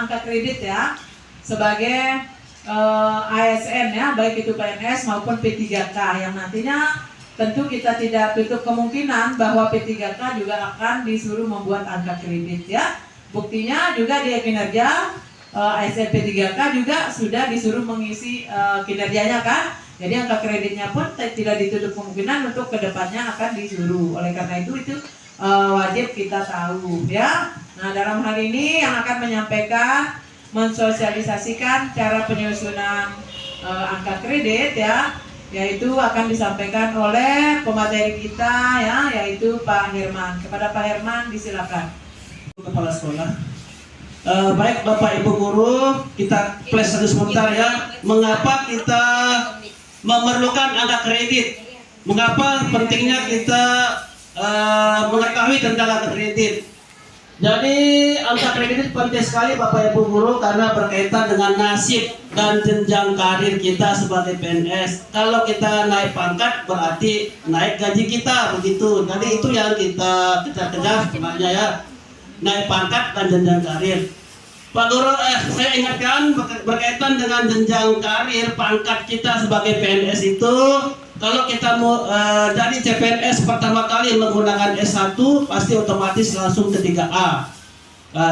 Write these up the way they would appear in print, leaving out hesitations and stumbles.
angka kredit ya sebagai ASN ya, baik itu PNS maupun P3K yang nantinya tentu kita tidak tutup kemungkinan bahwa P3K juga akan disuruh membuat angka kredit ya. Buktinya juga di kinerja ASN P3K juga sudah disuruh mengisi kinerjanya kan. Jadi angka kreditnya pun tidak ditutup kemungkinan untuk kedepannya akan disuruh. Oleh karena itu wajib kita tahu ya. Nah, dalam hal ini yang akan menyampaikan mensosialisasikan cara penyusunan angka kredit ya, yaitu akan disampaikan oleh pemateri kita ya, yaitu Pak Herman. Kepada Pak Herman disilakan. Kepala sekolah. Baik Bapak Ibu guru, kita flash dulu sebentar ya. Mengapa kita memerlukan angka kredit? Mengapa pentingnya kita mengetahui tentang angka kredit? Jadi angka kredit penting sekali Bapak Ibu guru karena berkaitan dengan nasib dan jenjang karir kita sebagai PNS. Kalau kita naik pangkat berarti naik gaji kita begitu. Jadi itu yang kita kejar sebenarnya ya, naik pangkat dan jenjang karir. Pak Guru, saya ingatkan berkaitan dengan jenjang karir pangkat kita sebagai PNS itu, kalau kita mau jadi CPNS pertama kali menggunakan S1 pasti otomatis langsung ke 3A.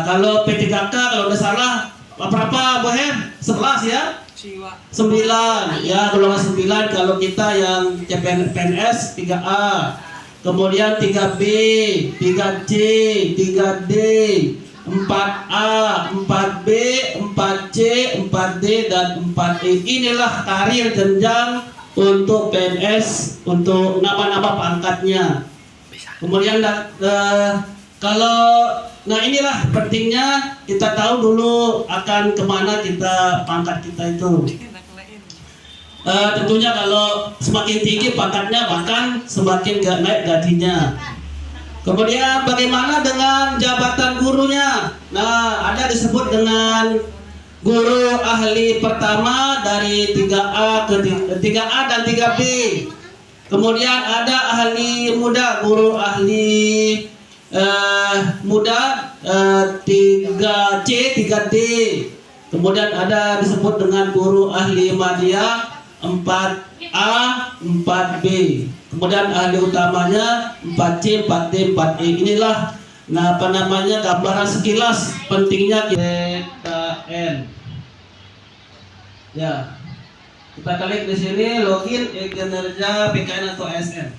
Kalau P3K kalau tidak salah berapa Bu Her? 11 ya? 9 ya, golongan 9 kalau kita yang CPNS 3A. Kemudian 3B, 3C, 3D, 4A, 4B, 4C, 4D, dan 4E. Inilah karir jenjang untuk PNS, untuk nama-nama pangkatnya. Kemudian nah inilah pentingnya kita tahu dulu akan kemana kita pangkat kita itu. Tentunya kalau semakin tinggi pangkatnya bahkan semakin naik gajinya. Kemudian bagaimana dengan jabatan gurunya? Nah, ada disebut dengan guru ahli pertama dari 3A ke 3A dan 3B. Kemudian ada ahli muda, guru ahli muda 3C, 3D. Kemudian ada disebut dengan guru ahli madya 4A, 4B. Kemudian ahli utamanya 4C, 4D, 4E. Inilah gambaran sekilas pentingnya PKN. Ya. Kita klik di sini login kinerja PKN atau ASN.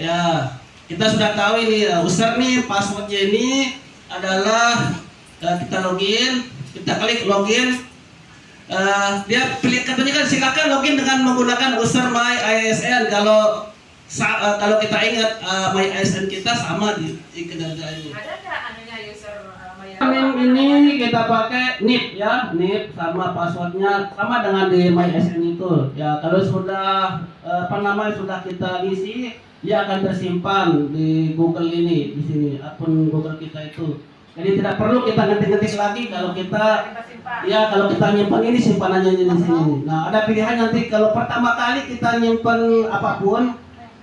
Ya. Kita sudah tahu ini user nih, passwordnya ini adalah kita login, kita klik login. Dia pilih katanya kan silakan login dengan menggunakan user My ASN. Kalau kita ingat My ASN kita sama di kinerja ini. Ada nggak anunya user My ini kita pakai NIP ya, NIP sama passwordnya sama dengan di My ASN itu. Ya kalau sudah sudah kita isi, dia akan tersimpan di Google ini, di sini akun Google kita itu. Jadi tidak perlu kita ngetik-ngetik lagi kalau kita nyimpan ini simpanannya di sini. Nah, ada pilihan nanti kalau pertama kali kita nyimpan apapun,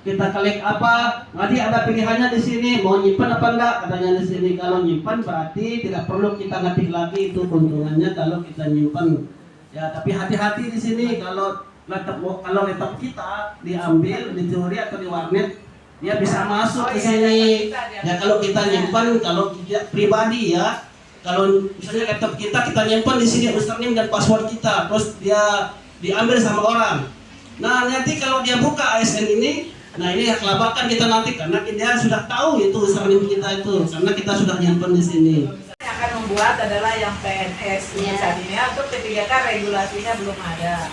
kita klik apa, nanti ada pilihannya di sini mau nyimpan apa enggak katanya di sini. Kalau nyimpan berarti tidak perlu kita ngetik lagi, itu keuntungannya kalau kita nyimpan. Ya, tapi hati-hati di sini kalau laptop kita diambil, dicuri atau di warnet, dia bisa masuk ke sini. Ya kalau kita nyimpan, kalau pribadi ya, kalau misalnya laptop kita nyimpan di sini username dan password kita, terus dia diambil sama orang. Nah nanti kalau dia buka ASN ini, nah ini kelabakan kita nanti karena dia sudah tahu itu username kita itu, karena kita sudah nyimpan di sini. Yang akan membuat adalah yang PNS saat ini. Untuk P3K regulasinya belum ada.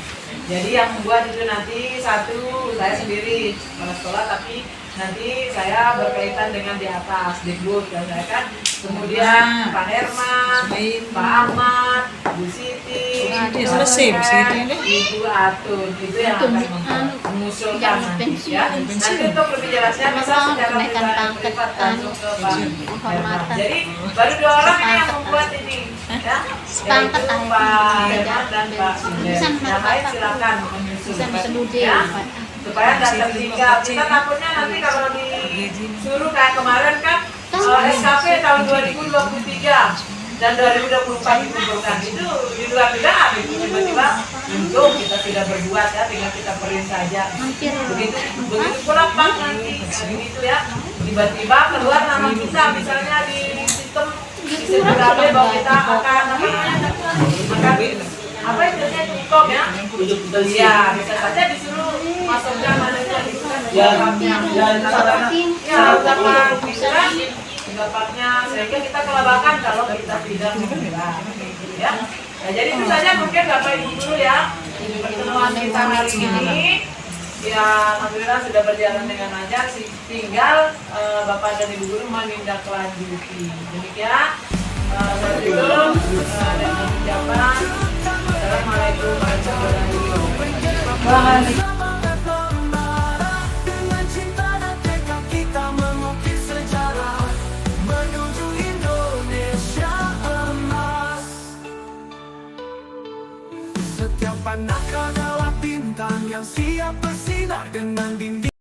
Jadi yang membuat itu nanti satu saya sendiri kepala sekolah, tapi nanti saya berkaitan dengan di atas Dikbud dan saya kan kemudian Pak Herman, Pak Ahmad, Bu Siti, Ibu Atun, itu yang akan mengusulkan nanti ya. Nanti untuk lebih jelasnya bisa secara privat langsung ke Pak Herman. Jadi baru 2 orang ini yang membuat ini ya, yaitu Pak Herman dan Pak Sunder. Yang lain silakan menyusul ya, supaya tidak tertinggal. Kita takutnya nanti kalau disuruh kayak kemarin kan SKP tahun 2023 dan 2024 dikumpulkan itu di luar dugaan itu tiba-tiba untung kita tidak berbuat ya, tinggal kita print saja. Begitu pula Pak nanti begitu ya, tiba-tiba keluar nama kita misalnya di sistem bahwa kita akan apa istilahnya cukup ya, iya bisa saja disuruh masukkan mananya gitu kan, ungkapan pikiran pendapatnya sehingga kita kelabakan kalau kita tidak membelah ya. Nah, jadi itu saja mungkin Bapak Ibu Guru ya pertemuan kita hari ini ya, alhamdulillah sudah berjalan dengan lancar, tinggal Bapak dan Ibu Guru menindaklanjuti. Demikian saya tutup dengan ucapan Assalamualaikum warahmatullahi wabarakatuh. Setiap anak adalah bintang yang siap bersinar dengan dinding.